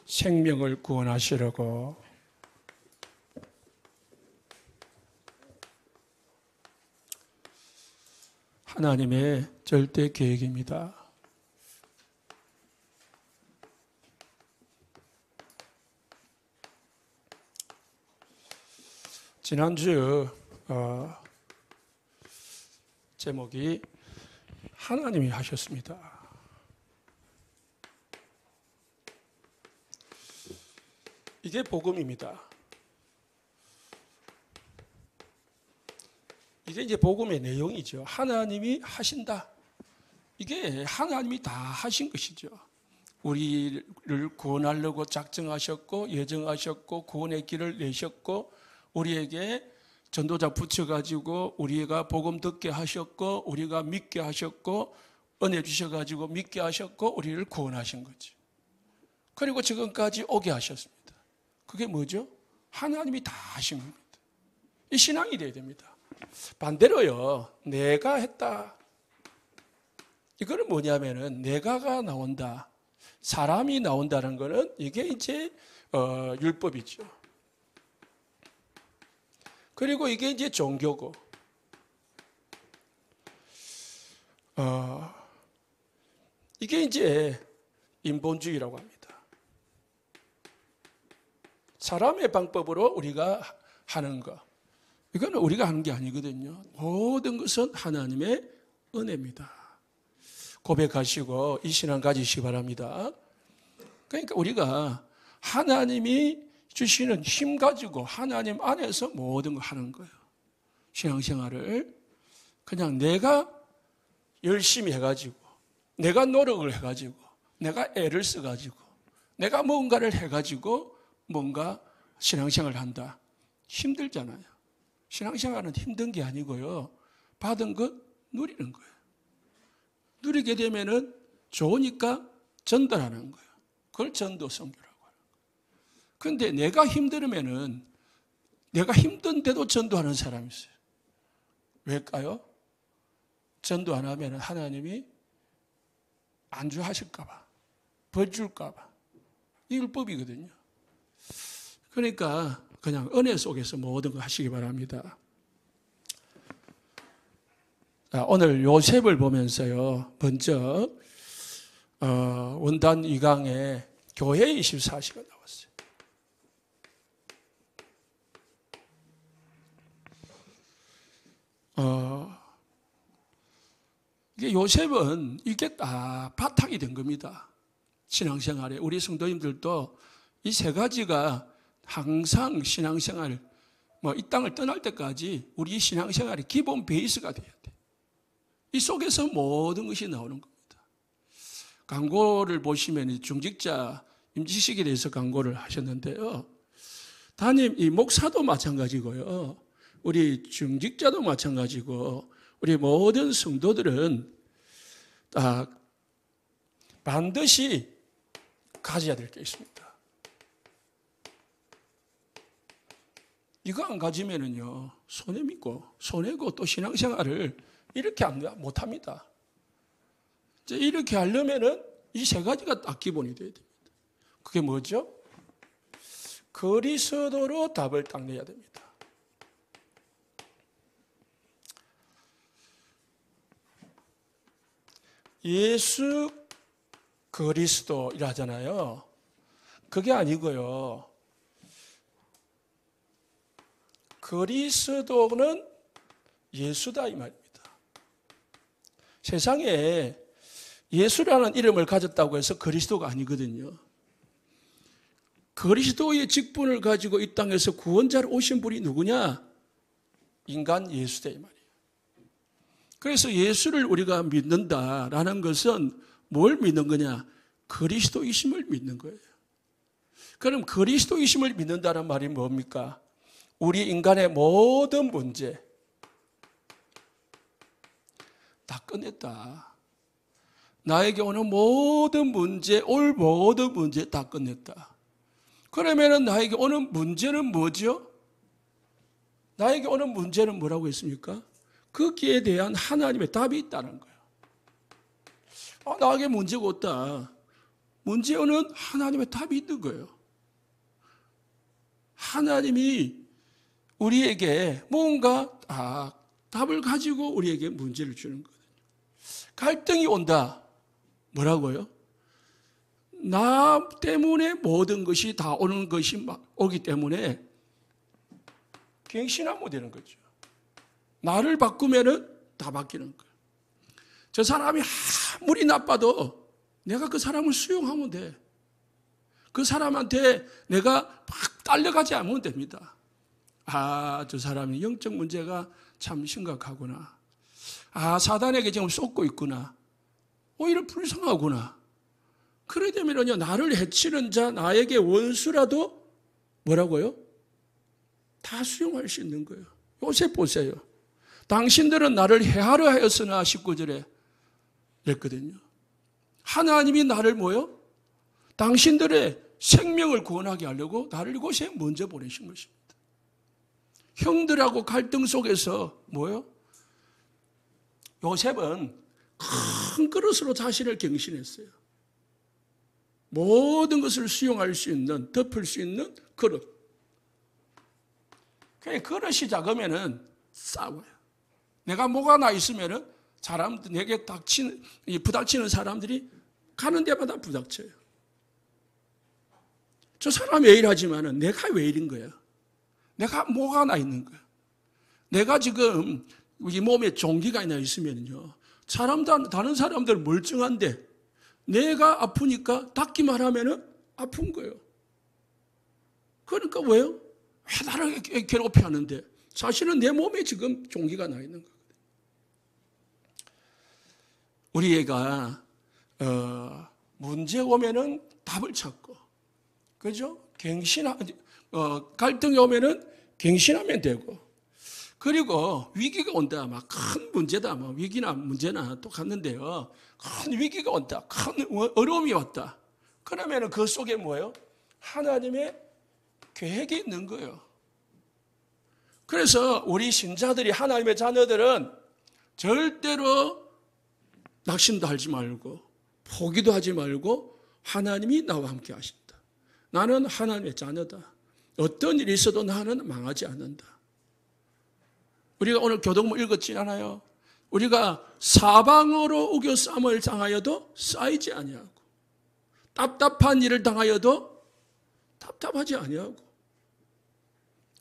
생명을 구원하시려고 하나님의 절대 계획입니다. 지난주 제목이 하나님이 하셨습니다. 이게 복음입니다. 이게 이제 복음의 내용이죠. 하나님이 하신다. 이게 하나님이 다 하신 것이죠. 우리를 구원하려고 작정하셨고 예정하셨고 구원의 길을 내셨고 우리에게 전도자 붙여가지고 우리가 복음 듣게 하셨고 우리가 믿게 하셨고 은혜 주셔가지고 믿게 하셨고 우리를 구원하신 거죠. 그리고 지금까지 오게 하셨습니다. 그게 뭐죠? 하나님이 다 하신 겁니다. 이 신앙이 돼야 됩니다. 반대로요, 내가 했다. 이거는 뭐냐면은 내가가 나온다. 사람이 나온다는 거는 이게 이제 율법이죠. 그리고 이게 이제 종교고, 이게 이제 인본주의라고 합니다. 사람의 방법으로 우리가 하는 거. 이거는 우리가 하는 게 아니거든요. 모든 것은 하나님의 은혜입니다. 고백하시고 이 신앙 가지시기 바랍니다. 그러니까 우리가 하나님이 주시는 힘 가지고 하나님 안에서 모든 걸 하는 거예요. 신앙생활을 그냥 내가 열심히 해가지고 내가 노력을 해가지고 내가 애를 써가지고 내가 뭔가를 해가지고 뭔가 신앙생활을 한다. 힘들잖아요. 신앙생활은 힘든 게 아니고요. 받은 것 누리는 거예요. 누리게 되면은 좋으니까 전달하는 거예요. 그걸 전도 선교라고 하는 거예요. 그런데 내가 힘들으면은 내가 힘든데도 전도하는 사람이 있어요. 왜일까요? 전도 안 하면 하나님이 안주하실까봐, 벌 줄까봐. 이 율법이거든요. 그러니까 그냥 은혜 속에서 모든 거 하시기 바랍니다. 오늘 요셉을 보면서요. 먼저 원단 2강에 교회 24시가 나왔어요. 이게 요셉은 이게 다 바탕이 된 겁니다. 신앙생활에 우리 성도님들도 이 세 가지가 항상 신앙생활, 이 땅을 떠날 때까지 우리 신앙생활의 기본 베이스가 돼야 돼. 이 속에서 모든 것이 나오는 겁니다. 광고를 보시면 중직자 임지식에 대해서 광고를 하셨는데요. 담임 이 목사도 마찬가지고요. 우리 중직자도 마찬가지고 우리 모든 성도들은 반드시 가져야 될 게 있습니다. 이거 안 가지면은요, 손해고 또 신앙생활을 이렇게 못합니다. 이렇게 하려면은 이 세 가지가 딱 기본이 돼야 됩니다. 그게 뭐죠? 그리스도로 답을 딱 내야 됩니다. 예수 그리스도이라 하잖아요. 그게 아니고요. 그리스도는 예수다 이 말입니다. 세상에 예수라는 이름을 가졌다고 해서 그리스도가 아니거든요. 그리스도의 직분을 가지고 이 땅에서 구원자로 오신 분이 누구냐? 인간 예수다 이 말이에요. 그래서 예수를 우리가 믿는다라는 것은 뭘 믿는 거냐? 그리스도이심을 믿는 거예요. 그럼 그리스도이심을 믿는다는 말이 뭡니까? 우리 인간의 모든 문제 다 끝냈다. 나에게 오는 모든 문제, 올 모든 문제 다 끝냈다. 그러면은 나에게 오는 문제는 뭐죠? 나에게 오는 문제는 뭐라고 했습니까? 거기에 대한 하나님의 답이 있다는 거예요. 나에게 문제가 없다. 문제는 하나님의 답이 있는 거예요. 하나님이 우리에게 뭔가 답을 가지고 우리에게 문제를 주는 거예요. 갈등이 온다. 뭐라고요? 나 때문에 모든 것이 다 오는 것이 오기 때문에 갱신하면 되는 거죠. 나를 바꾸면은 다 바뀌는 거예요. 저 사람이 아무리 나빠도 내가 그 사람을 수용하면 돼. 그 사람한테 내가 막 딸려가지 않으면 됩니다. 저 사람이 영적 문제가 참 심각하구나. 사단에게 지금 쏟고 있구나. 오히려 불쌍하구나. 그래 되면요, 나를 해치는 자, 나에게 원수라도 뭐라고요? 다 수용할 수 있는 거예요. 요셉 보세요. 당신들은 나를 해하려 하였으나 19절에 그랬거든요. 하나님이 나를 뭐요? 당신들의 생명을 구원하게 하려고 나를 이곳에 먼저 보내신 것입니다. 형들하고 갈등 속에서 뭐요? 요셉은 큰 그릇으로 자신을 갱신했어요. 모든 것을 수용할 수 있는, 덮을 수 있는 그릇. 그릇이 작으면은 싸워요. 내가 뭐가 나 있으면은 사람들, 내게 부닥치는 사람들이 가는 데마다 부닥쳐요. 저 사람 왜 이러지만은 내가 왜 이런 거야? 내가 뭐가 나 있는 거야? 내가 지금 이 몸에 종기가 나 있으면요, 다른 사람들 멀쩡한데 내가 아프니까 닦기만 하면은 아픈 거예요. 그러니까 왜요? 왜 나를 괴롭혀 하는데 사실은 내 몸에 지금 종기가 나 있는 거거든요. 우리 애가 문제 오면은 답을 찾고, 그죠? 갈등이 오면은 갱신하면 되고, 그리고 위기가 온다. 막 큰 문제다. 뭐 위기나 문제나 똑같는데요. 큰 위기가 온다. 큰 어려움이 왔다. 그러면은 그 속에 뭐예요? 하나님의 계획이 있는 거예요. 그래서 우리 신자들이, 하나님의 자녀들은 절대로 낙심도 하지 말고 포기도 하지 말고 하나님이 나와 함께 하신다. 나는 하나님의 자녀다. 어떤 일이 있어도 나는 망하지 않는다. 우리가 오늘 교동문 읽었지 않아요? 우리가 사방으로 우겨 싸움을 당하여도 쌓이지 아니하고, 답답한 일을 당하여도 답답하지 아니하고.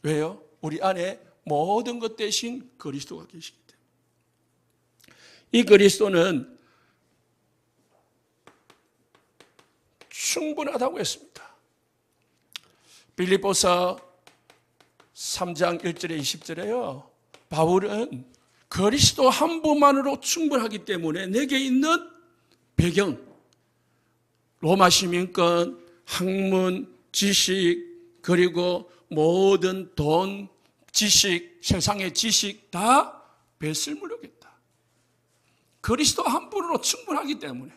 왜요? 우리 안에 모든 것 대신 그리스도가 계시기 때문에. 이 그리스도는 충분하다고 했습니다. 빌립보서 3장 1절에 20절에요. 바울은 그리스도 한 분만으로 충분하기 때문에 내게 있는 배경, 로마 시민권, 학문, 지식, 그리고 모든 돈, 지식, 세상의 지식 다 뱃을 물려겠다. 그리스도 한 분으로 충분하기 때문에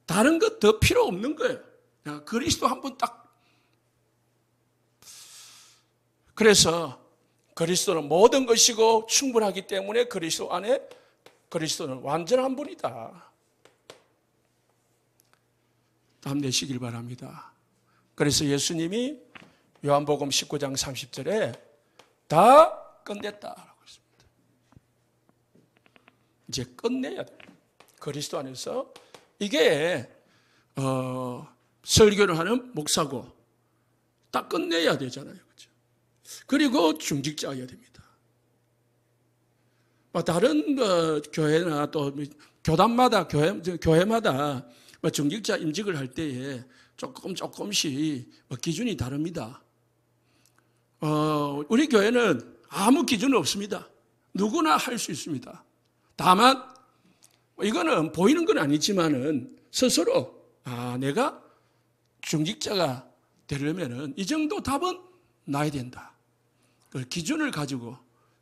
다른 것 더 필요 없는 거예요. 그리스도 한 분 딱. 그래서 그리스도는 모든 것이고 충분하기 때문에 그리스도 안에 그리스도는 완전한 분이다. 담내시길 바랍니다. 그래서 예수님이 요한복음 19장 30절에 다 끝냈다라고 했습니다. 이제 끝내야 돼요. 그리스도 안에서. 이게 설교를 하는 목사고 딱 끝내야 되잖아요. 그렇죠? 그리고 중직자여야 됩니다. 다른 교회나 또 교단마다 교회마다 중직자 임직을 할 때에 조금씩 기준이 다릅니다. 우리 교회는 아무 기준은 없습니다. 누구나 할 수 있습니다. 다만 이거는 보이는 건 아니지만은 스스로 내가 중직자가 되려면은 이 정도 답은 나야 된다. 그 기준을 가지고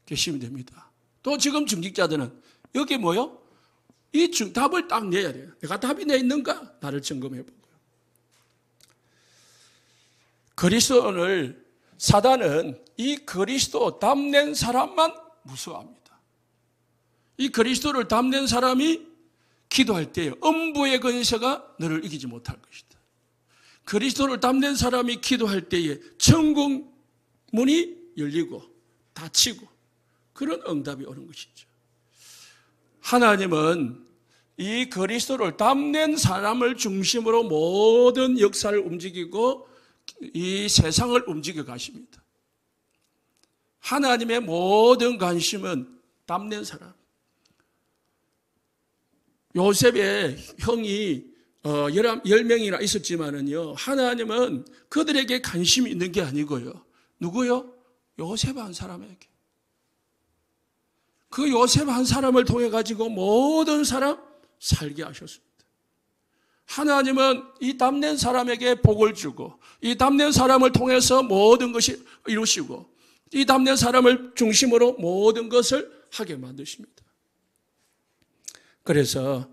계시면 됩니다. 또 지금 중직자들은 여기 뭐요? 이 답을 딱 내야 돼요. 내가 답이 내 있는가? 나를 점검해 보고요. 그리스도를 사단은 이 그리스도 답낸 사람만 무서워합니다. 이 그리스도를 답낸 사람이 기도할 때 음부의 권세가 너를 이기지 못할 것이다. 그리스도를 탐낸 사람이 기도할 때에 천국 문이 열리고 닫히고 그런 응답이 오는 것이죠. 하나님은 이 그리스도를 탐낸 사람을 중심으로 모든 역사를 움직이고 이 세상을 움직여 가십니다. 하나님의 모든 관심은 탐낸 사람. 요셉의 형이 10명이나 있었지만은요, 하나님은 그들에게 관심이 있는 게 아니고요. 누구요? 요셉 한 사람에게. 그 요셉 한 사람을 통해 가지고 모든 사람 살게 하셨습니다. 하나님은 이 탐낸 사람에게 복을 주고 이 탐낸 사람을 통해서 모든 것이 이루시고 이 탐낸 사람을 중심으로 모든 것을 하게 만드십니다. 그래서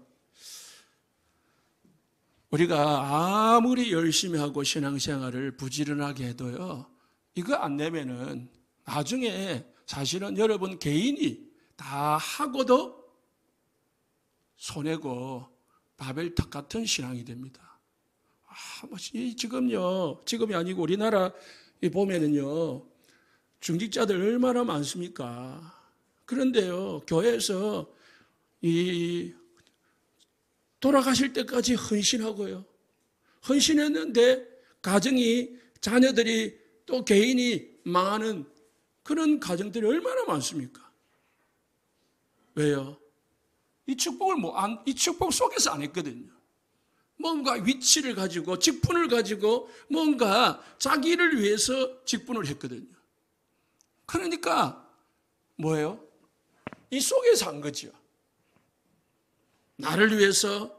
우리가 아무리 열심히 하고 신앙생활을 부지런하게 해도요, 이거 안 내면은 나중에 사실은 여러분 개인이 다 하고도 손해고 바벨탑 같은 신앙이 됩니다. 지금이 아니고 우리나라 보면은요, 중직자들 얼마나 많습니까? 그런데요, 교회에서 돌아가실 때까지 헌신하고요. 헌신했는데 가정이, 자녀들이 또 개인이 망하는 그런 가정들이 얼마나 많습니까? 왜요? 이 축복 속에서 안 했거든요. 뭔가 위치를 가지고, 직분을 가지고, 뭔가 자기를 위해서 직분을 했거든요. 그러니까, 뭐예요? 이 속에서 한 거죠. 나를 위해서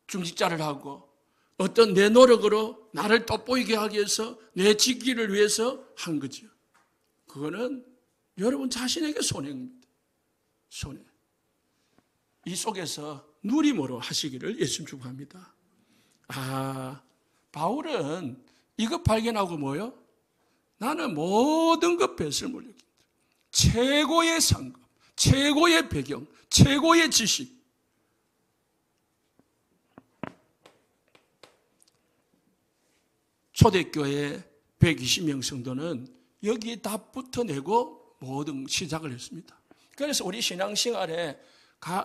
중직자를 하고, 어떤 내 노력으로 나를 돋보이게 하기 위해서, 내 직기를 위해서 한 거죠. 그거는 여러분 자신에게 손해입니다. 손해. 이 속에서 누림으로 하시기를 예수님 축복합니다. 바울은 이것 발견하고 뭐요? 나는 모든 것 뱃을 물리겠다. 최고의 상급, 최고의 배경, 최고의 지식. 초대교회 120명 성도는 여기에 다 붙어내고 모든 시작을 했습니다. 그래서 우리 신앙생활에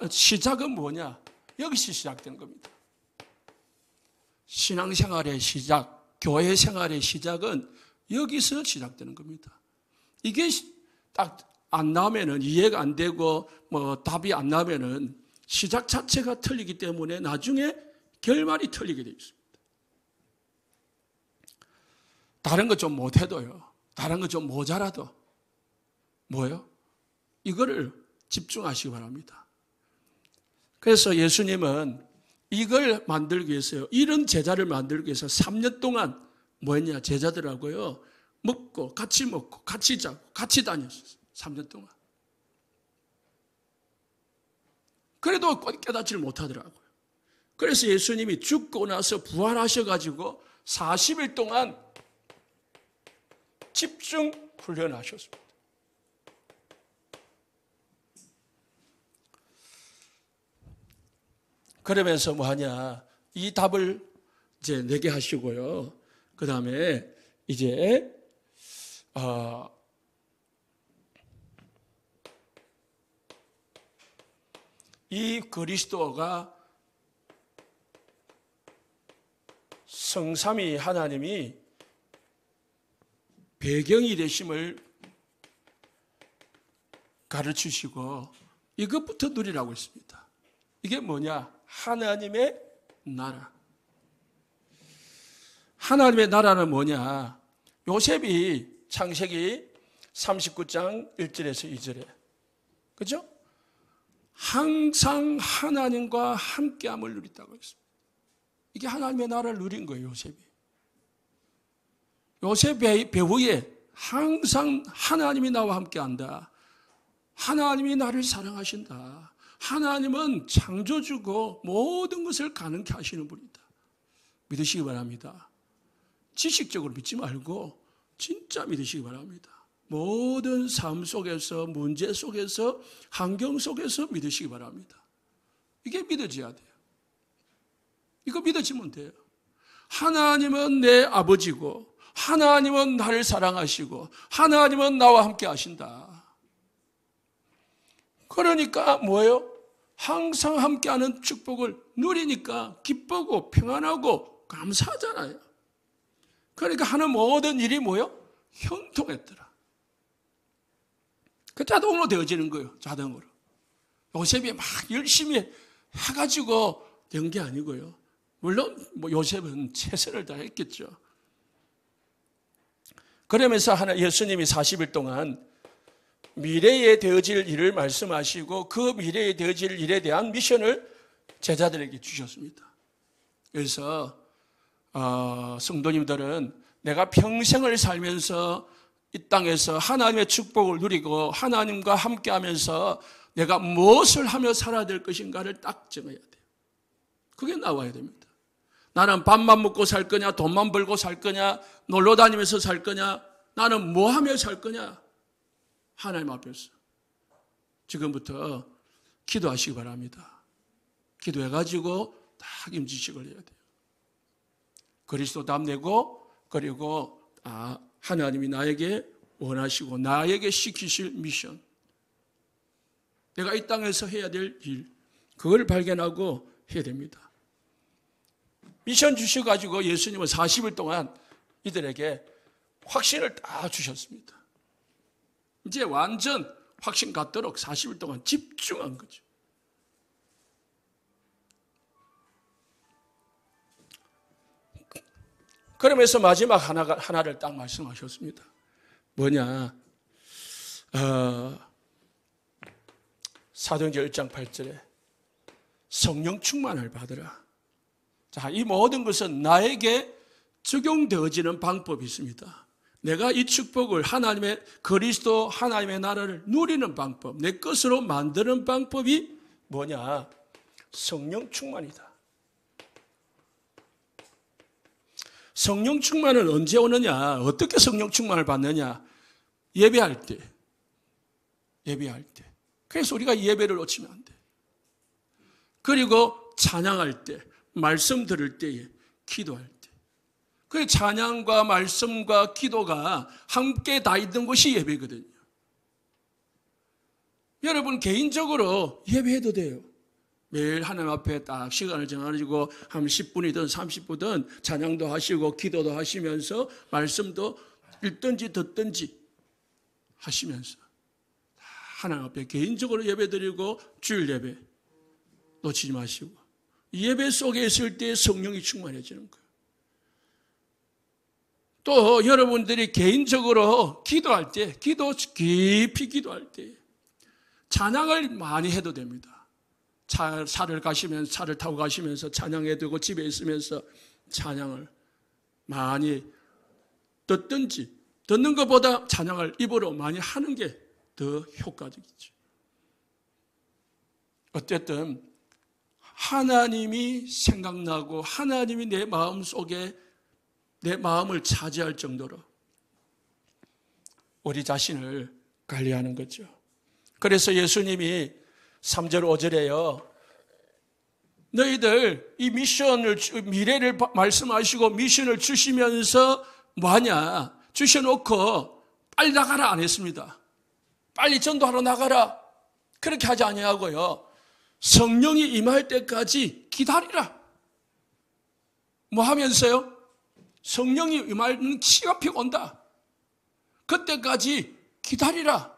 시작은 뭐냐? 여기서 시작된 겁니다. 신앙생활의 시작, 교회 생활의 시작은 여기서 시작되는 겁니다. 이게 딱 안 나오면은 이해가 안 되고 답이 안 나오면은 시작 자체가 틀리기 때문에 나중에 결말이 틀리게 되어 있습니다. 다른 거 좀 못해도요, 다른 거 좀 모자라도 뭐요? 이거를 집중하시기 바랍니다. 그래서 예수님은 이걸 만들기 위해서요, 이런 제자를 만들기 위해서 3년 동안 뭐 했냐? 제자들하고요, 먹고 같이 자고 같이 다녔어요. 3년 동안. 그래도 깨닫지를 못하더라고요. 그래서 예수님이 죽고 나서 부활하셔가지고 40일 동안 집중 훈련하셨습니다. 그러면서 뭐 하냐? 이 답을 이제 내게 하시고요. 그 다음에 이제 이 그리스도가 성삼위 하나님이 배경이 되심을 가르치시고 이것부터 누리라고 했습니다. 이게 뭐냐? 하나님의 나라. 하나님의 나라는 뭐냐? 요셉이 창세기 39장 1절에서 2절에, 그죠? 항상 하나님과 함께함을 누린다고 했습니다. 이게 하나님의 나라를 누린 거예요, 요셉이. 요셉의 배후에 항상 하나님이 나와 함께한다. 하나님이 나를 사랑하신다. 하나님은 창조주고 모든 것을 가능케 하시는 분이다. 믿으시기 바랍니다. 지식적으로 믿지 말고 진짜 믿으시기 바랍니다. 모든 삶 속에서, 문제 속에서, 환경 속에서 믿으시기 바랍니다. 이게 믿어져야 돼요. 이거 믿어지면 돼요. 하나님은 내 아버지고 하나님은 나를 사랑하시고 하나님은 나와 함께 하신다. 그러니까 뭐예요? 항상 함께하는 축복을 누리니까 기쁘고 평안하고 감사하잖아요. 그러니까 하는 모든 일이 뭐예요? 형통했더라. 그 자동으로 되어지는 거예요. 자동으로. 요셉이 막 열심히 해가지고 된 게 아니고요. 물론 뭐 요셉은 최선을 다했겠죠. 그러면서 예수님이 40일 동안 미래에 되어질 일을 말씀하시고 그 미래에 되어질 일에 대한 미션을 제자들에게 주셨습니다. 그래서 성도님들은 내가 평생을 살면서 이 땅에서 하나님의 축복을 누리고 하나님과 함께하면서 내가 무엇을 하며 살아야 될 것인가를 딱 정해야 돼요. 그게 나와야 됩니다. 나는 밥만 먹고 살 거냐, 돈만 벌고 살 거냐, 놀러 다니면서 살 거냐, 나는 뭐 하며 살 거냐. 하나님 앞에서 지금부터 기도하시기 바랍니다. 기도해가지고 딱 임지식을 해야 돼요. 그리스도 답내고 그리고 하나님이 나에게 원하시고 나에게 시키실 미션, 내가 이 땅에서 해야 될 일, 그걸 발견하고 해야 됩니다. 미션 주셔가지고 예수님은 40일 동안 이들에게 확신을 다 주셨습니다. 이제 완전 확신 갖도록 40일 동안 집중한 거죠. 그러면서 마지막 하나를 딱 말씀하셨습니다. 뭐냐? 사도행전 1장 8절에 성령 충만을 받으라. 자, 이 모든 것은 나에게 적용되어지는 방법이 있습니다. 내가 이 축복을 하나님의 그리스도 하나님의 나라를 누리는 방법, 내 것으로 만드는 방법이 뭐냐? 성령 충만이다. 성령 충만은 언제 오느냐? 어떻게 성령 충만을 받느냐? 예배할 때. 예배할 때. 그래서 우리가 예배를 놓치면 안 돼. 그리고 찬양할 때, 말씀 들을 때에, 기도할 때. 그 찬양과 말씀과 기도가 함께 다 있는 것이 예배거든요. 여러분 개인적으로 예배해도 돼요. 매일 하나님 앞에 딱 시간을 정해가지고 한 10분이든 30분이든 찬양도 하시고 기도도 하시면서 말씀도 읽든지 듣든지 하시면서 하나님 앞에 개인적으로 예배드리고 주일 예배 놓치지 마시고 예배 속에 있을 때 성령이 충만해지는 거예요. 또 여러분들이 개인적으로 기도할 때, 깊이 기도할 때 찬양을 많이 해도 됩니다. 차를 타고 가시면서 찬양해 두고 집에 있으면서 찬양을 많이 듣든지 듣는 것보다 찬양을 입으로 많이 하는 게 더 효과적이죠. 어쨌든 하나님이 생각나고 하나님이 내 마음 속에 내 마음을 차지할 정도로 우리 자신을 관리하는 거죠. 그래서 예수님이 3절 5절에요. 너희들 이 미션을 미래를 말씀하시고 미션을 주시면서 뭐하냐? 주셔놓고 빨리 나가라 안 했습니다. 빨리 전도하러 나가라 그렇게 하지 아니하고요. 성령이 임할 때까지 기다리라. 뭐 하면서요? 성령이 임하는 시간표가 온다. 그때까지 기다리라.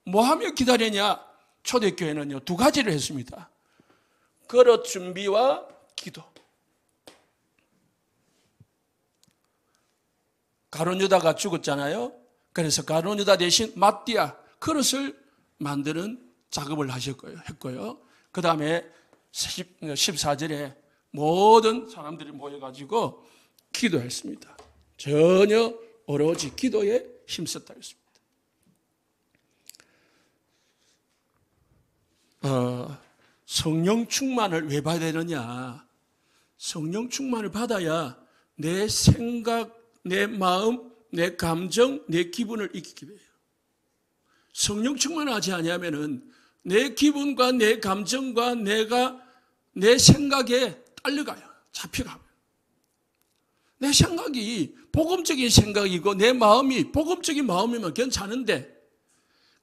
뭐 하며 기다리냐? 초대교회는요 2가지를 했습니다. 그릇 준비와 기도. 가룟 유다가 죽었잖아요. 그래서 가룟 유다 대신 마띠아 그릇을 만드는 작업을 했고요. 그 다음에 14절에 모든 사람들이 모여가지고 기도했습니다. 전혀 오로지 기도에 힘썼다 했습니다. 성령 충만을 왜 받아야 되느냐? 성령 충만을 받아야 내 생각, 내 마음, 내 감정, 내 기분을 이기게 돼요. 성령 충만을 하지 않으면은 내 기분과 내 감정과 내가 내 생각에 딸려가요. 잡혀가요. 내 생각이 복음적인 생각이고 내 마음이 복음적인 마음이면 괜찮은데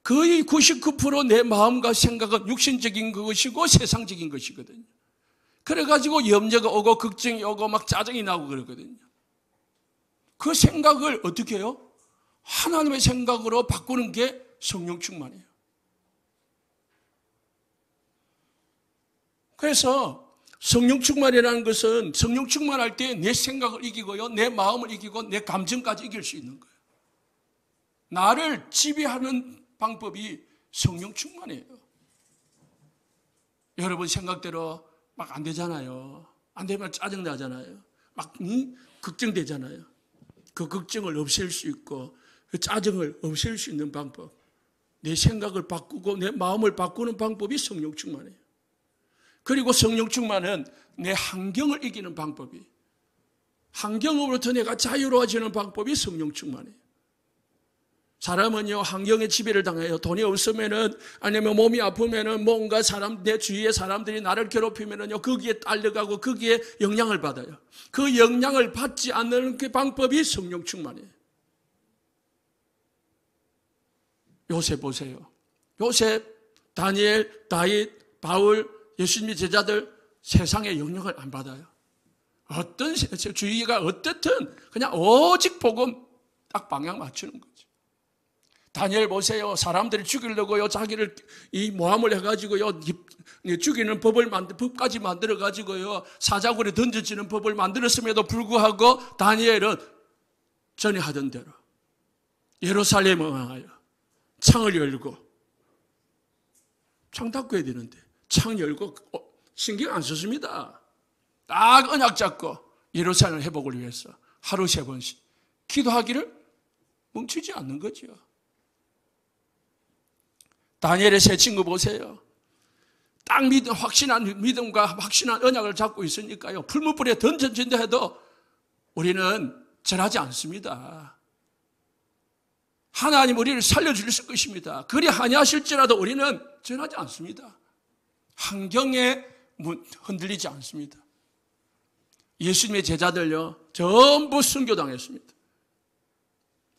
거의 99% 내 마음과 생각은 육신적인 것이고 세상적인 것이거든요. 그래가지고 염려가 오고 걱정이 오고 막 짜증이 나고 그러거든요. 그 생각을 어떻게 해요? 하나님의 생각으로 바꾸는 게 성령 충만이에요. 그래서 성령 충만이라는 것은 성령 충만할 때 내 생각을 이기고요, 내 마음을 이기고 내 감정까지 이길 수 있는 거예요. 나를 지배하는 방법이 성령 충만이에요. 여러분 생각대로 막 안 되잖아요. 안 되면 짜증나잖아요. 막 걱정되잖아요. 그 걱정을 없앨 수 있고 그 짜증을 없앨 수 있는 방법, 내 생각을 바꾸고 내 마음을 바꾸는 방법이 성령 충만이에요. 그리고 성령 충만은 내 환경을 이기는 방법이, 환경으로부터 내가 자유로워지는 방법이 성령 충만이에요. 사람은요, 환경에 지배를 당해요. 돈이 없으면은, 아니면 몸이 아프면은, 뭔가 내 주위의 사람들이 나를 괴롭히면은요, 거기에 딸려가고 거기에 영향을 받아요. 그 영향을 받지 않는 그 방법이 성령 충만이에요. 요셉 보세요. 요셉, 다니엘, 다윗, 바울, 예수님의 제자들 세상의 영향을 안 받아요. 어떤 주의가 어떻든 그냥 오직 복음 딱 방향 맞추는 거죠. 다니엘 보세요. 사람들이 죽이려고요, 자기를 이 모함을 해가지고요, 죽이는 법까지 만들어가지고요, 사자굴에 던져지는 법을 만들었음에도 불구하고 다니엘은 전에 하던 대로 예루살렘을 향하여 창을 열고, 창 닫고야 되는데 창 열고 신경 안 썼습니다. 딱 언약 잡고 예루살렘 회복을 위해서 하루 3번씩 기도하기를 멈추지 않는 거죠. 다니엘의 세 친구 보세요. 딱 확신한 믿음과 확신한 언약을 잡고 있으니까요, 풀무불에 던져진다 해도 우리는 절하지 않습니다. 하나님 우리를 살려주실 것입니다. 그리 하냐하실지라도 우리는 절하지 않습니다. 환경에 흔들리지 않습니다. 예수님의 제자들요, 전부 순교당했습니다.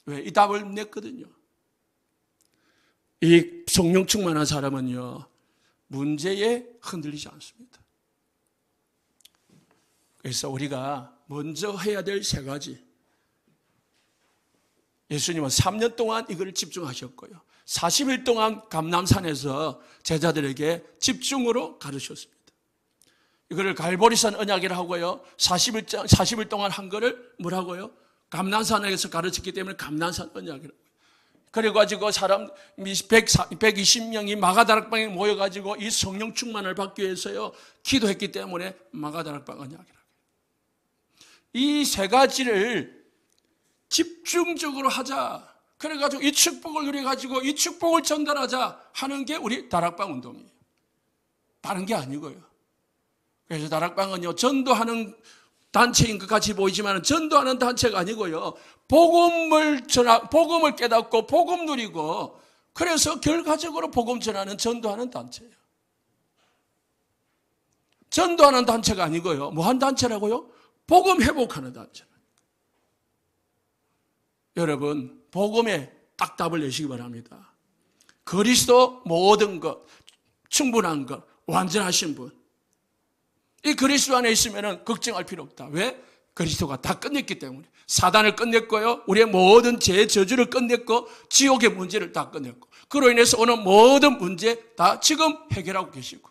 왜? 이 답을 냈거든요. 이 성령 충만한 사람은요, 문제에 흔들리지 않습니다. 그래서 우리가 먼저 해야 될 3가지. 예수님은 3년 동안 이걸 집중하셨고요, 40일 동안 감람산에서 제자들에게 집중으로 가르쳤습니다. 이거를 갈보리산 언약이라고 하고요, 40일 동안 한 거를 뭐라고요? 감람산에서 가르쳤기 때문에 감람산 언약이라고. 그래가지고 사람 120명이 마가다락방에 모여가지고 이 성령 충만을 받기 위해서요, 기도했기 때문에 마가다락방 언약이라고. 이 3가지를 집중적으로 하자. 그래가지고 이 축복을 누려가지고 이 축복을 전달하자 하는 게 우리 다락방 운동이에요. 다른 게 아니고요. 그래서 다락방은요, 전도하는 단체인 것 같이 보이지만 전도하는 단체가 아니고요, 복음을 깨닫고 복음 누리고, 그래서 결과적으로 복음 전하는 전도하는 단체예요. 전도하는 단체가 아니고요, 뭐 한 단체라고요? 복음 회복하는 단체. 여러분, 복음에 딱 답을 내시기 바랍니다. 그리스도 모든 것, 충분한 것, 완전하신 분. 이 그리스도 안에 있으면 걱정할 필요 없다. 왜? 그리스도가 다 끝냈기 때문에. 사단을 끝냈고요, 우리의 모든 죄, 저주를 끝냈고, 지옥의 문제를 다 끝냈고, 그로 인해서 오는 모든 문제 다 지금 해결하고 계시고.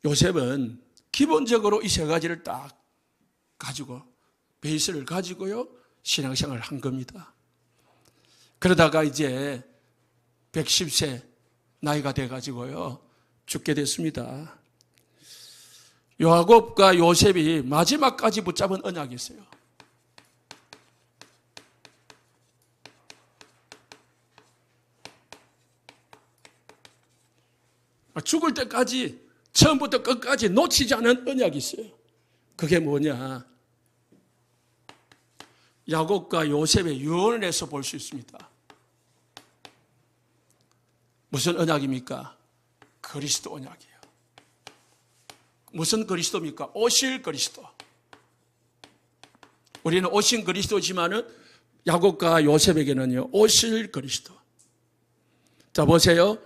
요셉은 기본적으로 이 3가지를 딱 가지고, 베이스를 가지고요, 신앙생활을 한 겁니다. 그러다가 이제 110세 나이가 돼가지고요, 죽게 됐습니다. 야곱과 요셉이 마지막까지 붙잡은 언약이 있어요. 죽을 때까지, 처음부터 끝까지 놓치지 않은 언약이 있어요. 그게 뭐냐? 야곱과 요셉의 유언에서 볼 수 있습니다. 무슨 언약입니까? 그리스도 언약이에요. 무슨 그리스도입니까? 오실 그리스도. 우리는 오신 그리스도지만은 야곱과 요셉에게는요, 오실 그리스도. 자, 보세요.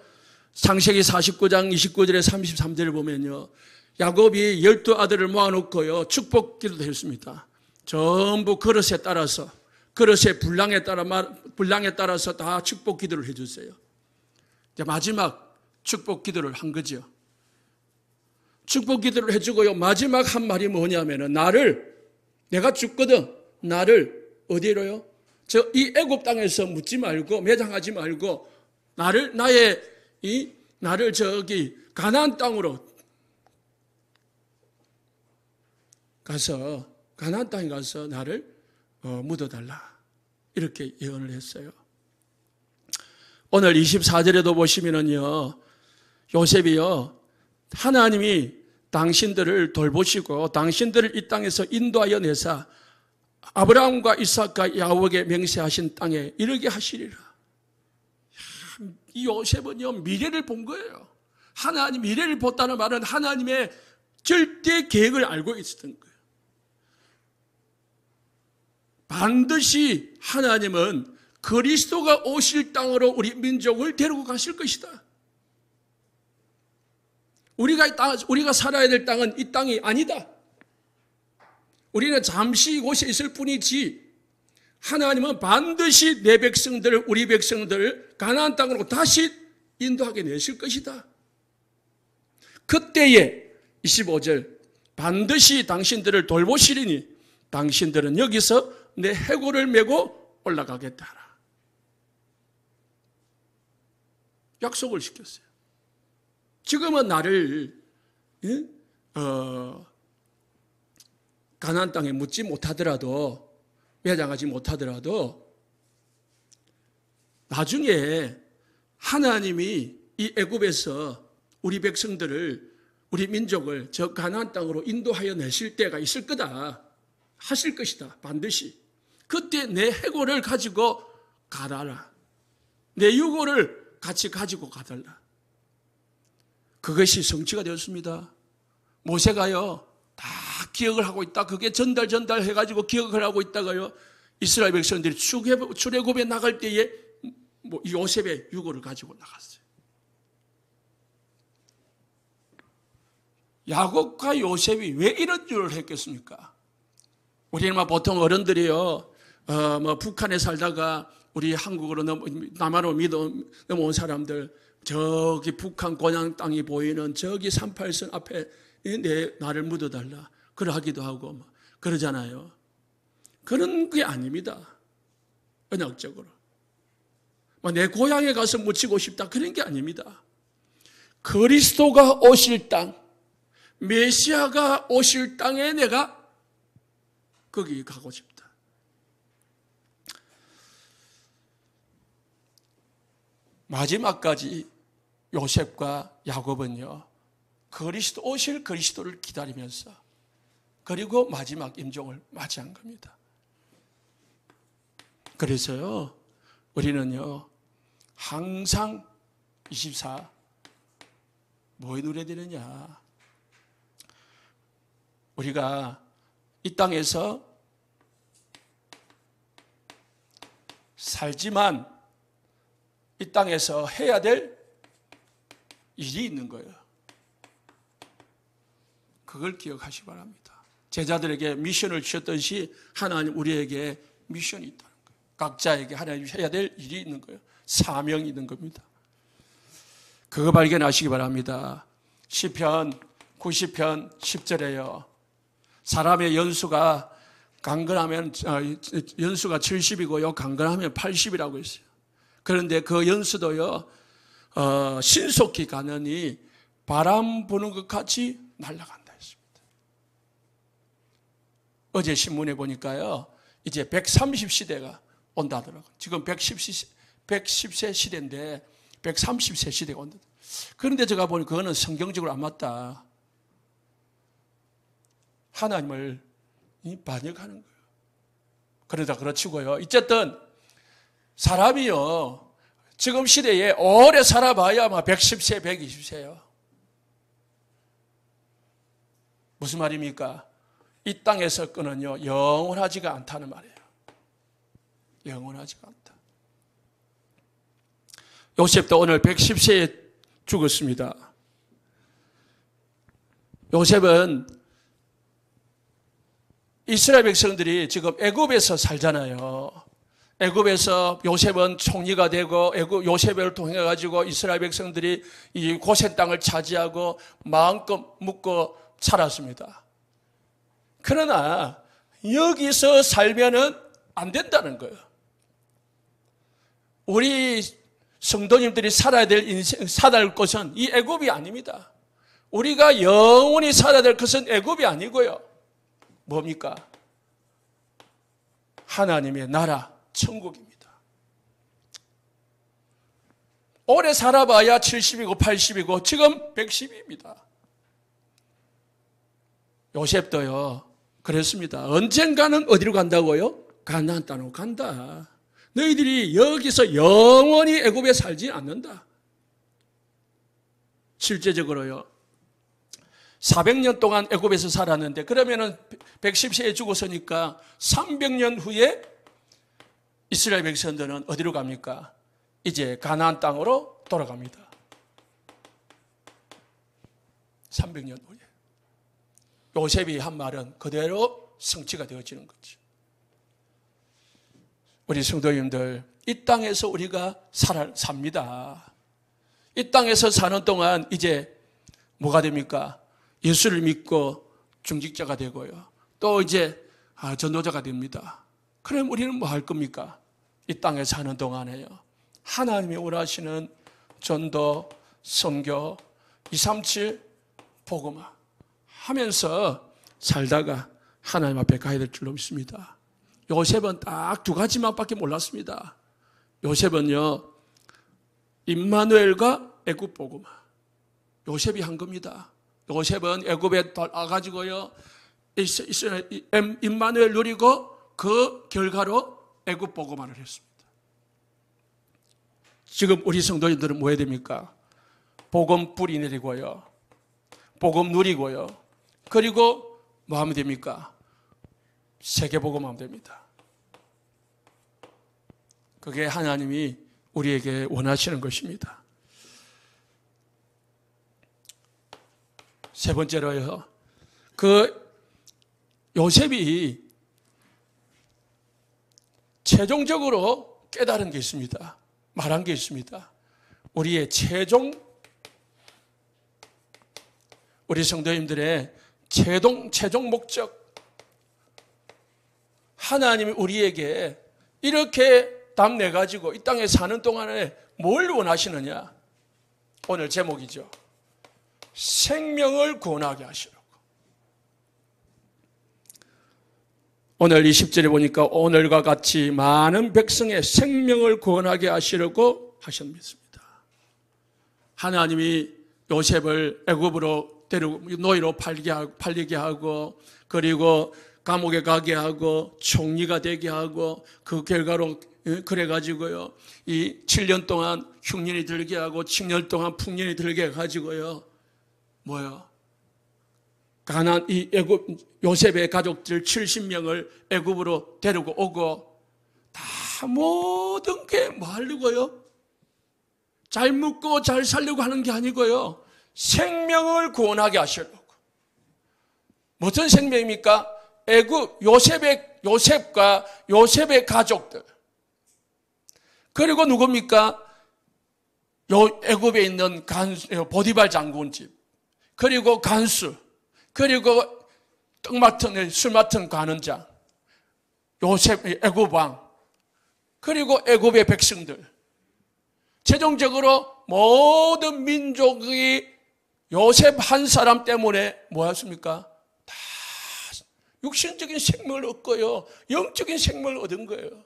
창세기 49장 29절에 33절을 보면요, 야곱이 12아들을 모아놓고요, 축복 기도도 했습니다. 전부 그릇에 따라서, 그릇의 분량에 따라서 다 축복 기도를 해주세요. 마지막 축복 기도를 한 거죠. 축복 기도를 해주고요, 마지막 한 말이 뭐냐면은, 내가 죽거든, 나를 어디로요? 이 애굽 땅에서 묻지 말고, 매장하지 말고, 나를 가나안 땅으로 가서, 가나안 땅에 가서 나를 묻어달라. 이렇게 예언을 했어요. 오늘 24절에도 보시면은요, 요셉이요, 하나님이 당신들을 돌보시고 당신들을 이 땅에서 인도하여 내사 아브라함과 이삭과 야곱에게 맹세하신 땅에 이르게 하시리라. 이 요셉은요, 미래를 본 거예요. 하나님 미래를 봤다는 말은 하나님의 절대 계획을 알고 있었던 거예요. 반드시 하나님은 그리스도가 오실 땅으로 우리 민족을 데리고 가실 것이다. 우리가 살아야 될 땅은 이 땅이 아니다. 우리는 잠시 이곳에 있을 뿐이지 하나님은 반드시 내 백성들을, 우리 백성들을 가나안 땅으로 다시 인도하게 내실 것이다. 그때에 25절 반드시 당신들을 돌보시리니 당신들은 여기서 내 해골을 메고 올라가겠다 하라. 약속을 시켰어요. 지금은 나를 가나안 땅에 묻지 못하더라도, 매장하지 못하더라도 나중에 하나님이 이 애굽에서 우리 백성들을, 우리 민족을 저 가나안 땅으로 인도하여 내실 때가 있을 거다. 하실 것이다. 반드시. 그때 내 해골을 가지고 가라라. 내 유골을 같이 가지고 가달라. 그것이 성취가 되었습니다. 모세가요, 다 기억을 하고 있다. 그게 전달해가지고 기억을 하고 있다가요, 이스라엘 백성들이 출애굽에 나갈 때에 요셉의 유골을 가지고 나갔어요. 야곱과 요셉이 왜 이런 일을 했겠습니까? 우리는 보통 어른들이요, 북한에 살다가 우리 한국으로 남한으로 넘어온 사람들, 저기 북한 고향 땅이 보이는 저기 38선 앞에 나를 묻어달라. 그러하기도 하고 그러잖아요. 그런 게 아닙니다. 언약적으로. 내 고향에 가서 묻히고 싶다. 그런 게 아닙니다. 그리스도가 오실 땅, 메시아가 오실 땅에 내가 거기 가고 싶다. 마지막까지 요셉과 야곱은요, 오실 그리스도를 기다리면서, 그리고 마지막 임종을 맞이한 겁니다. 그래서요, 우리는요, 항상 24, 뭐에 누려야 되느냐? 우리가 이 땅에서 살지만 이 땅에서 해야 될 일이 있는 거예요. 그걸 기억하시기 바랍니다. 제자들에게 미션을 주셨듯이 하나님 우리에게 미션이 있다는 거예요. 각자에게 하나님 해야 될 일이 있는 거예요. 사명이 있는 겁니다. 그거 발견하시기 바랍니다. 시편 90편 10절에요. 사람의 연수가 강건하면 연수가 70이고요. 강건하면 80이라고 했어요. 그런데 그 연수도요, 신속히 가느니 바람 부는 것 같이 날아간다 했습니다. 어제 신문에 보니까요, 이제 130 시대가 온다더라고요. 지금 110세 시대인데 130세 시대가 온다. 그런데 제가 보니 그거는 성경적으로 안 맞다. 하나님을 반역하는 거예요. 그러다 그렇치고요. 어쨌든 사람이요, 지금 시대에 오래 살아봐야 아마 110세, 120세요. 무슨 말입니까? 이 땅에서 끈은요, 영원하지가 않다는 말이에요. 영원하지가 않다. 요셉도 오늘 110세에 죽었습니다. 요셉은 이스라엘 백성들이 지금 애굽에서 살잖아요. 애굽에서 요셉은 총리가 되고 요셉을 통해 가지고 이스라엘 백성들이 이 고센 땅을 차지하고 마음껏 묵고 살았습니다. 그러나 여기서 살면은 안 된다는 거예요. 우리 성도님들이 살아야 될 인생, 살아야 할 것은 이 애굽이 아닙니다. 우리가 영원히 살아야 될 것은 애굽이 아니고요. 뭡니까? 하나님의 나라, 천국입니다. 오래 살아봐야 70이고 80이고 지금 110입니다. 요셉도요, 그랬습니다. 언젠가는 어디로 간다고요? 가나안 땅으로 간다. 너희들이 여기서 영원히 애굽에 살지 않는다. 실제적으로요, 400년 동안 애굽에서 살았는데, 그러면은 110세에 죽었으니까 300년 후에 이스라엘 백성들은 어디로 갑니까? 이제 가나안 땅으로 돌아갑니다. 300년 후에. 요셉이 한 말은 그대로 성취가 되어지는 거죠. 우리 성도님들, 이 땅에서 우리가 삽니다. 이 땅에서 사는 동안 이제 뭐가 됩니까? 예수를 믿고 중직자가 되고요. 또 이제 전도자가 됩니다. 그럼 우리는 뭐 할 겁니까? 이 땅에 사는 동안에요, 하나님이 원하시는 전도, 선교, 237 복음화 하면서 살다가 하나님 앞에 가야 될 줄로 믿습니다. 요셉은 딱 두 가지만 밖에 몰랐습니다. 요셉은요, 임마누엘과 애굽 복음화, 요셉이 한 겁니다. 요셉은 애굽에 와가지고요, 임마누엘 누리고 그 결과로 애굽 복음화를 했습니다. 지금 우리 성도님들은 뭐 해야 됩니까? 복음 뿌리 내리고요, 복음 누리고요, 그리고 뭐 하면 됩니까? 세계 복음하면 됩니다. 그게 하나님이 우리에게 원하시는 것입니다. 세 번째로요, 그 요셉이 최종적으로 깨달은 게 있습니다. 말한 게 있습니다. 우리의 우리 성도님들의 최종 목적, 하나님이 우리에게 이렇게 답 내가지고 이 땅에 사는 동안에 뭘 원하시느냐? 오늘 제목이죠. 생명을 구원하게 하시려고. 오늘 20절에 보니까 오늘과 같이 많은 백성의 생명을 구원하게 하시려고 하셨습니다. 하나님이 요셉을 애굽으로 데리고 노예로 팔리게 하고, 그리고 감옥에 가게 하고, 총리가 되게 하고, 그 결과로 그래가지고요, 이 7년 동안 흉년이 들게 하고 7년 동안 풍년이 들게 해가지고요, 뭐요? 이 애굽 요셉의 가족들 70명을 애굽으로 데리고 오고, 다 모든 게 뭐 하려고요? 잘 먹고 잘 살려고 하는 게 아니고요, 생명을 구원하게 하시려고. 무슨 생명입니까? 애굽 요셉과 요셉의 가족들, 그리고 누굽니까? 애굽에 있는 보디발 장군 집, 그리고 간수, 그리고 술 맡은 관원장, 애굽 왕, 그리고 애굽의 백성들, 최종적으로 모든 민족이 요셉 한 사람 때문에 뭐였습니까? 다 육신적인 생명을 얻고요, 영적인 생명을 얻은 거예요.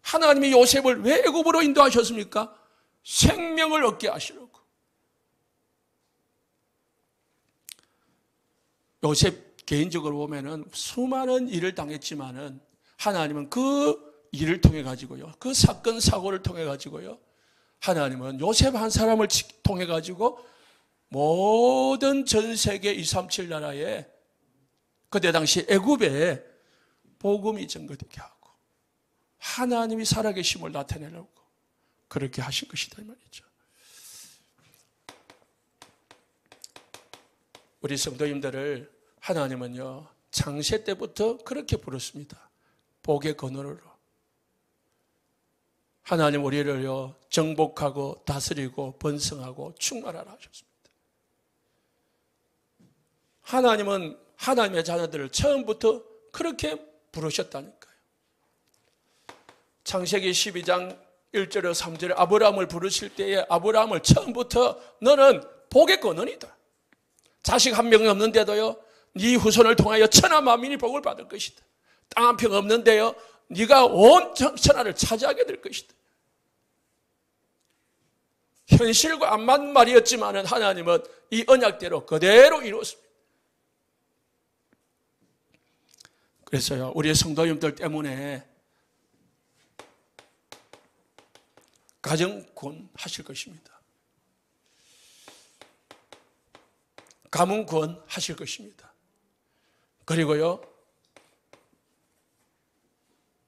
하나님이 요셉을 왜 애굽으로 인도하셨습니까? 생명을 얻게 하시려고. 요셉 개인적으로 보면은 수많은 일을 당했지만은 하나님은 그 일을 통해 가지고요, 그 사건 사고를 통해 가지고요, 하나님은 요셉 한 사람을 통해 가지고 모든 전 세계 237 나라에 그때 당시 애굽에 복음이 전거되게 하고 하나님이 살아계심을 나타내려고 그렇게 하신 것이다 이 말이죠. 우리 성도님들을 하나님은요 창세 때부터 그렇게 부르습니다. 복의 근원으로. 하나님 우리를요 정복하고 다스리고 번성하고 충만하라 하셨습니다. 하나님은 하나님의 자녀들을 처음부터 그렇게 부르셨다니까요. 창세기 12장 1절에 3절에 아브라함을 부르실 때에 아브라함을 처음부터 너는 복의 근원이다. 자식 한 명 없는데도요 네 후손을 통하여 천하 만민이 복을 받을 것이다. 땅 한 평 없는데요 네가 온 천하를 차지하게 될 것이다. 현실과 안 맞는 말이었지만 하나님은 이 언약대로 그대로 이루었습니다. 그래서요 우리의 성도님들 때문에 가정 구원하실 것입니다. 가문 구원하실 것입니다. 그리고요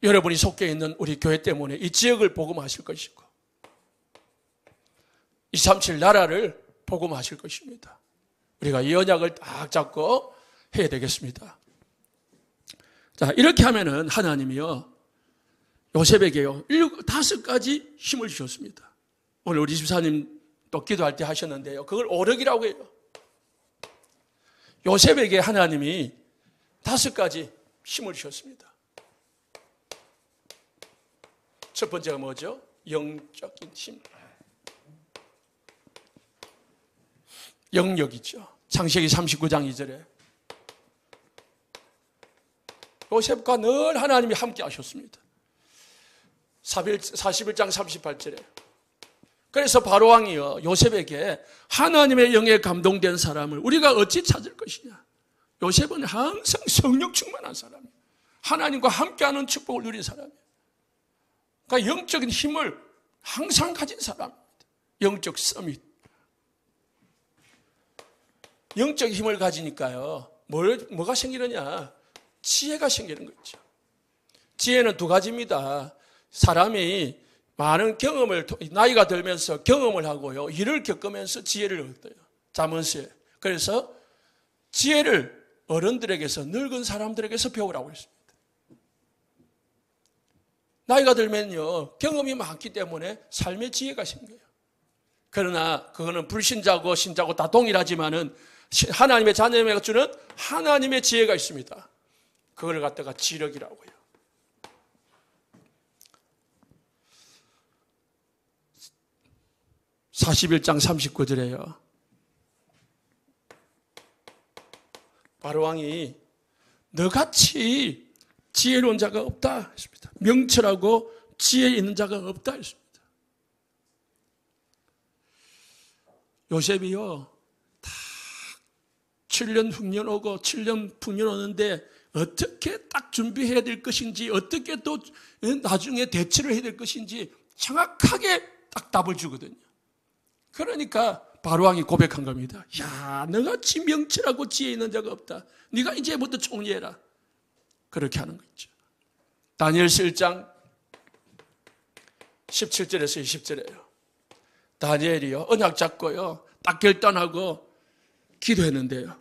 여러분이 속해 있는 우리 교회 때문에 이 지역을 복음하실 것이고 237 나라를 복음하실 것입니다. 우리가 이 언약을 딱 잡고 해야 되겠습니다. 자, 이렇게 하면은 하나님이요 요셉에게요 5가지 힘을 주셨습니다. 오늘 우리 집사님 또 기도할 때 하셨는데요 그걸 오력이라고 해요. 요셉에게 하나님이 5가지 힘을 주셨습니다. 첫 번째가 뭐죠? 영적인 힘. 영역이죠. 창세기 39장 2절에 요셉과 늘 하나님이 함께 하셨습니다. 41장 38절에 그래서 바로왕이요 요셉에게 하나님의 영에 감동된 사람을 우리가 어찌 찾을 것이냐. 요셉은 항상 성령 충만한 사람이에요. 하나님과 함께하는 축복을 누린 사람이에요. 그러니까 영적인 힘을 항상 가진 사람입니다. 영적 서밋. 영적 힘을 가지니까요 뭐가 생기느냐. 지혜가 생기는 거죠. 지혜는 2가지입니다. 사람이 많은 경험을 나이가 들면서 경험을 하고요 일을 겪으면서 지혜를 얻어요. 잠언서에. 그래서 지혜를 어른들에게서 늙은 사람들에게서 배우라고 했습니다. 나이가 들면요 경험이 많기 때문에 삶의 지혜가 생겨요. 그러나 그거는 불신자고 신자고 다 동일하지만은 하나님의 자녀에게 주는 하나님의 지혜가 있습니다. 그걸 갖다가 지력이라고 해요. (41장 39절에요) 바로왕이 너같이 지혜로운 자가 없다 했습니다. 명철하고 지혜 있는 자가 없다 했습니다. 요셉이요 다 7년 흉년 오고 7년 풍년 오는데 어떻게 딱 준비해야 될 것인지 어떻게 또 나중에 대처를 해야 될 것인지 정확하게 딱 답을 주거든요. 그러니까 바로왕이 고백한 겁니다. 야, 너같이 명철하고 지혜 있는 자가 없다. 네가 이제부터 총리해라. 그렇게 하는 거죠. 다니엘서 1장 17절에서 20절에요. 다니엘이요 언약 잡고요 딱 결단하고 기도했는데요.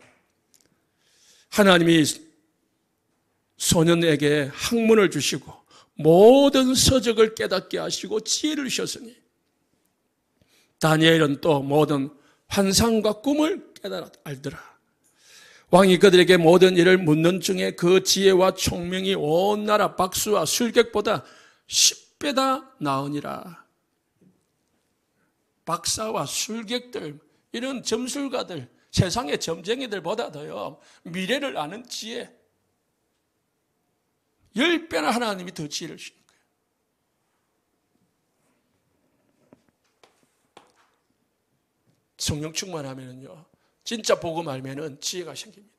하나님이 소년에게 학문을 주시고 모든 서적을 깨닫게 하시고 지혜를 주셨으니 다니엘은 또 모든 환상과 꿈을 깨달아 알더라. 왕이 그들에게 모든 일을 묻는 중에 그 지혜와 총명이 온 나라 박수와 술객보다 10배다 나으니라. 박사와 술객들 이런 점술가들 세상의 점쟁이들보다도요 미래를 아는 지혜 10배나 하나님이 더 지혜를 주시는 거예요. 성령 충만하면은요 진짜 복음 알면은 지혜가 생깁니다.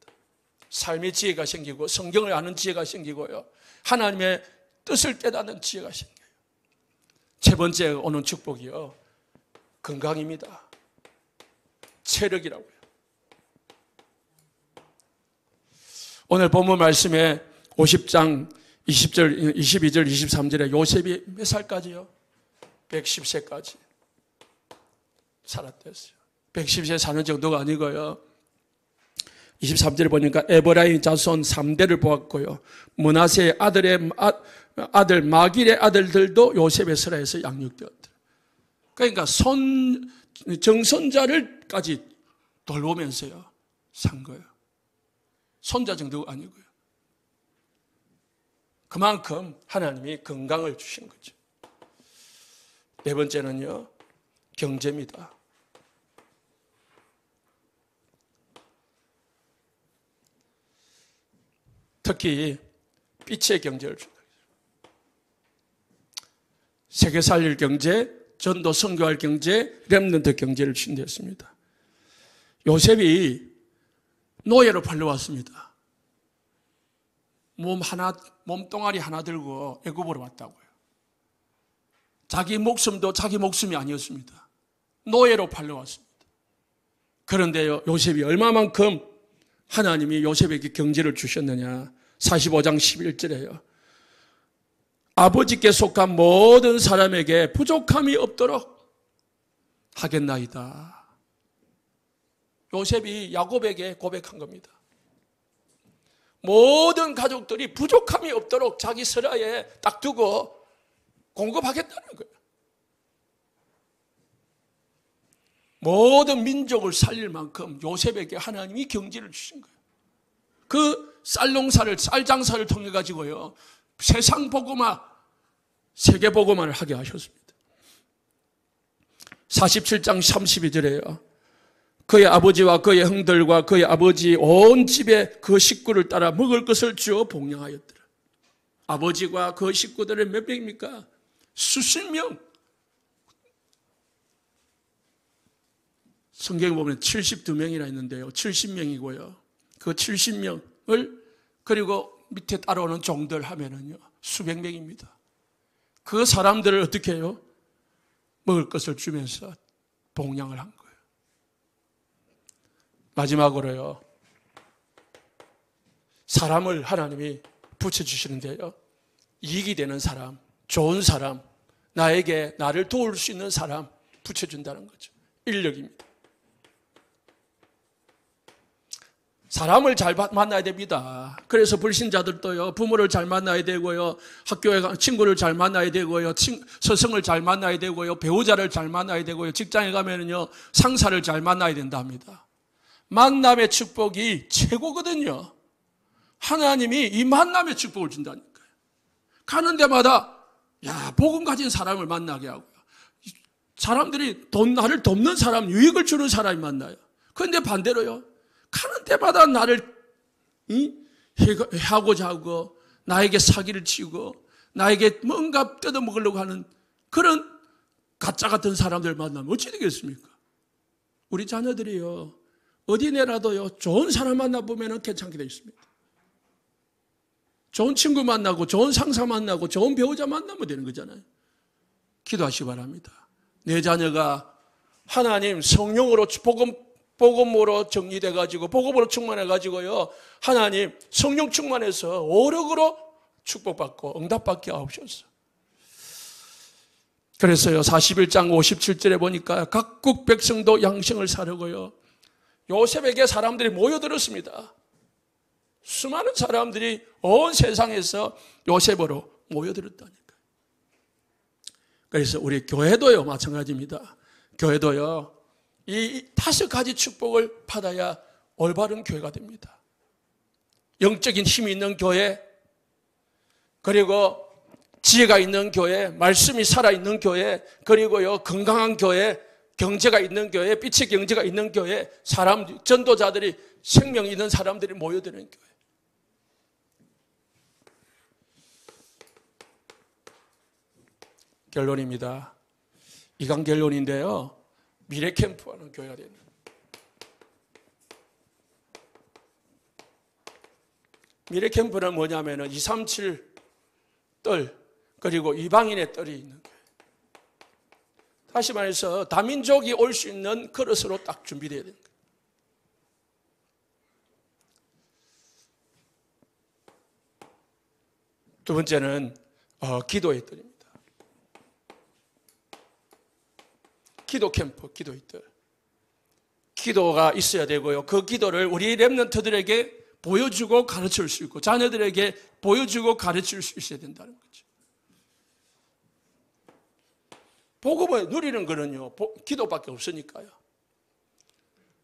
삶의 지혜가 생기고 성경을 아는 지혜가 생기고요 하나님의 뜻을 깨닫는 지혜가 생겨요. 세 번째 오는 축복이요 건강입니다. 체력이라고요. 오늘 본문 말씀에 50장 20절, 22절, 23절에 요셉이 몇 살까지요? 110세까지 살았댔어요. 110세 사는 정도가 아니고요. 23절에 보니까 에브라임 자손 3대를 보았고요. 므낫세의 아들 마길의 아들들도 요셉의 설화에서 양육되었더라. 그러니까 정손자를까지 돌보면서요 산 거예요. 손자 정도가 아니고요. 그만큼 하나님이 건강을 주신 거죠. 네 번째는요, 경제입니다. 특히 빛의 경제를 준다. 세계 살릴 경제, 전도 선교할 경제, 렘넌트 경제를 준다했습니다. 요셉이 노예로 팔려왔습니다. 몸뚱아리 하나 들고 애굽으로 왔다고요. 자기 목숨도 자기 목숨이 아니었습니다. 노예로 팔려왔습니다. 그런데요, 요셉이 얼마만큼 하나님이 요셉에게 경제를 주셨느냐. 45장 11절에요. 아버지께 속한 모든 사람에게 부족함이 없도록 하겠나이다. 요셉이 야곱에게 고백한 겁니다. 모든 가족들이 부족함이 없도록 자기 설화에 딱 두고 공급하겠다는 거예요. 모든 민족을 살릴 만큼 요셉에게 하나님이 경제를 주신 거예요. 그 쌀농사를, 쌀장사를 통해 가지고요, 세상 복음화, 세계 복음화를 하게 하셨습니다. 47장 32절에요. 그의 아버지와 그의 형들과 그의 아버지 온 집에 그 식구를 따라 먹을 것을 주어 복령하였더라. 아버지와 그 식구들은 몇 명입니까? 수십 명. 성경에 보면 72명이나 있는데요. 70명이고요. 그 70명을 그리고 밑에 따라오는 종들 하면은요, 수백 명입니다. 그 사람들을 어떻게 해요? 먹을 것을 주면서 복양을 한 거예요. 마지막으로요, 사람을 하나님이 붙여주시는데요, 이익이 되는 사람, 좋은 사람, 나를 도울 수 있는 사람 붙여준다는 거죠. 인력입니다. 사람을 잘 만나야 됩니다. 그래서 불신자들도요, 부모를 잘 만나야 되고요, 학교에 가 친구를 잘 만나야 되고요, 스승을 잘 만나야 되고요, 배우자를 잘 만나야 되고요, 직장에 가면은요, 상사를 잘 만나야 된답니다. 만남의 축복이 최고거든요. 하나님이 이 만남의 축복을 준다니까요. 가는 데마다 복음 가진 사람을 만나게 하고요, 사람들이 나를 돕는 사람, 유익을 주는 사람이 만나요. 그런데 반대로요, 가는 데마다 나를 해하고자 하고, 나에게 사기를 치고, 나에게 뭔가 뜯어먹으려고 하는 그런 가짜 같은 사람들 만나면 어찌 되겠습니까? 우리 자녀들이요, 어디내라도요, 좋은 사람 만나보면 괜찮게 되어 있습니다. 좋은 친구 만나고, 좋은 상사 만나고, 좋은 배우자 만나면 되는 거잖아요. 기도하시기 바랍니다. 내 자녀가 하나님 성령으로 복음으로 정리돼가지고, 복음으로 충만해가지고요, 하나님 성령 충만해서 오력으로 축복받고 응답받게 하옵소서. 그래서요, 41장 57절에 보니까 각국 백성도 양식을 사려고요, 요셉에게 사람들이 모여들었습니다. 수많은 사람들이 온 세상에서 요셉으로 모여들었다니까요. 그래서 우리 교회도요, 마찬가지입니다. 교회도요, 이 5가지 축복을 받아야 올바른 교회가 됩니다. 영적인 힘이 있는 교회, 그리고 지혜가 있는 교회, 말씀이 살아있는 교회, 그리고요, 건강한 교회, 경제가 있는 교회, 빛의 경제가 있는 교회, 전도자들이, 생명 있는 사람들이 모여드는 교회. 결론입니다. 이강 결론인데요, 미래 캠프하는 교회가 되는. 미래 캠프는 뭐냐면은 237 뜰, 그리고 이방인의 뜰이 있는 교회. 다시 말해서 다민족이 올 수 있는 그릇으로 딱 준비되어야 되는 거예요. 두 번째는 기도의 뜰입니다. 기도 캠프, 기도의 뜰. 기도가 있어야 되고요. 그 기도를 우리 렘넌트들에게 보여주고 가르칠 수 있고 자녀들에게 보여주고 가르칠 수 있어야 된다는 거죠. 복음을 누리는 거는요, 기도밖에 없으니까요.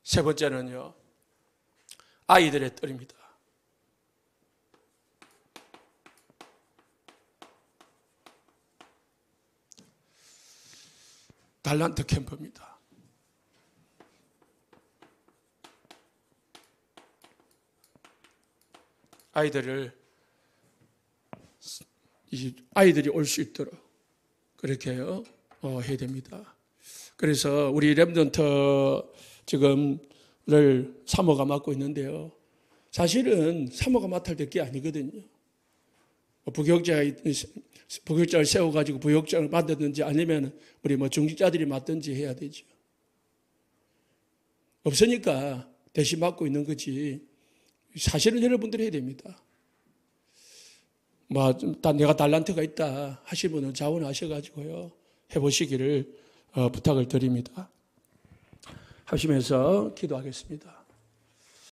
세 번째는요, 아이들의 뜰입니다. 달란트 캠프입니다. 아이들이 올 수 있도록 그렇게 해야 됩니다. 그래서 우리 렘넌트 지금을 사모가 맡고 있는데요. 사실은 사모가 맡을 게 아니거든요. 부교육자를 세워가지고 부교육장을 맡든지 아니면 우리 중직자들이 맡든지 해야 되죠. 없으니까 대신 맡고 있는 거지. 사실은 여러분들이 해야 됩니다. 내가 달란트가 있다 하실 분은 자원하셔가지고요. 해보시기를 부탁을 드립니다. 하시면서 기도하겠습니다.